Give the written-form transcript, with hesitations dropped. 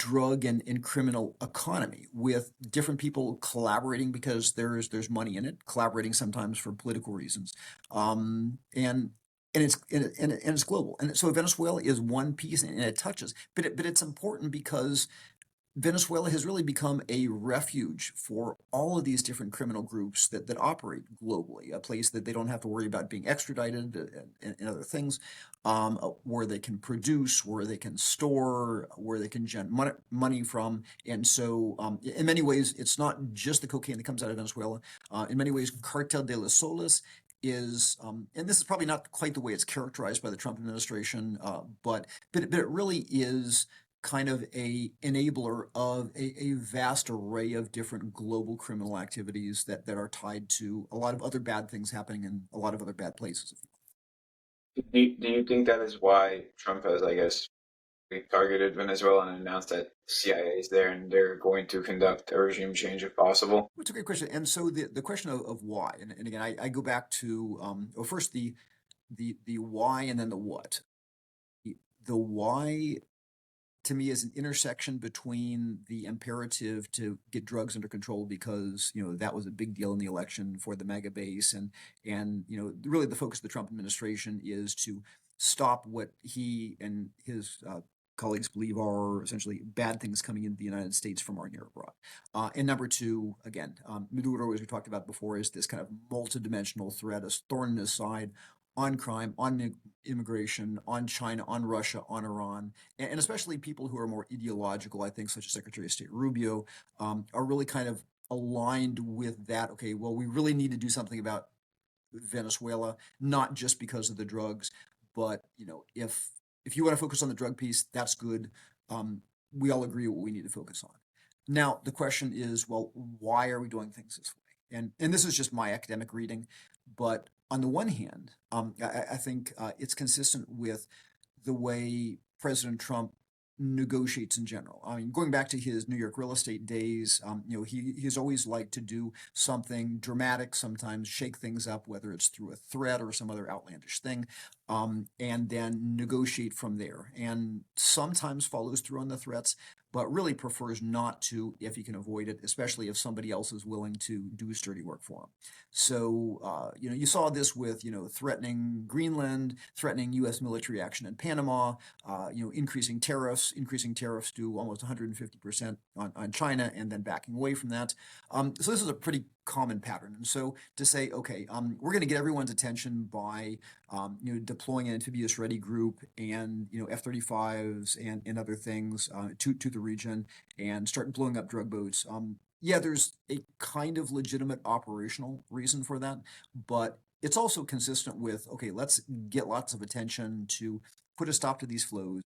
drug and criminal economy with different people collaborating because there's money in it, collaborating sometimes for political reasons, and and it's global. And so Venezuela is one piece, and it touches, but it's important because Venezuela has really become a refuge for all of these different criminal groups that operate globally, a place that they don't have to worry about being extradited and other things, where they can produce, where they can store, where they can generate money from. And so, in many ways, it's not just the cocaine that comes out of Venezuela. In many ways, Cartel de los Soles is, and this is probably not quite the way it's characterized by the Trump administration, but it really is kind of a enabler of a vast array of different global criminal activities that are tied to a lot of other bad things happening in a lot of other bad places. Do you think that is why Trump has, I guess, targeted Venezuela and announced that CIA is there and they're going to conduct a regime change if possible? It's a great question. And so the question of why, and again, I go back to, well, first the why and then the what. The why to me is an intersection between the imperative to get drugs under control because that was a big deal in the election for the mega base, and really the focus of the Trump administration is to stop what he and his colleagues believe are essentially bad things coming into the United States from our near abroad. And number two, again, Maduro, as we talked about before, is this kind of multidimensional threat, a thorn in his side on crime, on immigration, on China, on Russia, on Iran, and especially people who are more ideological, I think, such as Secretary of State Rubio, are really kind of aligned with that. Okay, well, we really need to do something about Venezuela, not just because of the drugs, but if you want to focus on the drug piece, that's good. We all agree what we need to focus on. Now, the question is, well, why are we doing things this way? And this is just my academic reading, but on the one hand, I think it's consistent with the way President Trump negotiates in general. I mean, going back to his New York real estate days, he's always liked to do something dramatic, sometimes shake things up, whether it's through a threat or some other outlandish thing, and then negotiate from there. And sometimes follows through on the threats, but really prefers not to if he can avoid it, especially if somebody else is willing to do sturdy work for him. So, you saw this with, threatening Greenland, threatening U.S. military action in Panama, increasing tariffs to almost 150% on China, and then backing away from that. So this is a pretty common pattern. And so to say, okay, we're going to get everyone's attention by, deploying an amphibious ready group and, F-35s and other things to the region and start blowing up drug boats. Yeah, there's a kind of legitimate operational reason for that, but it's also consistent with, okay, let's get lots of attention to put a stop to these flows,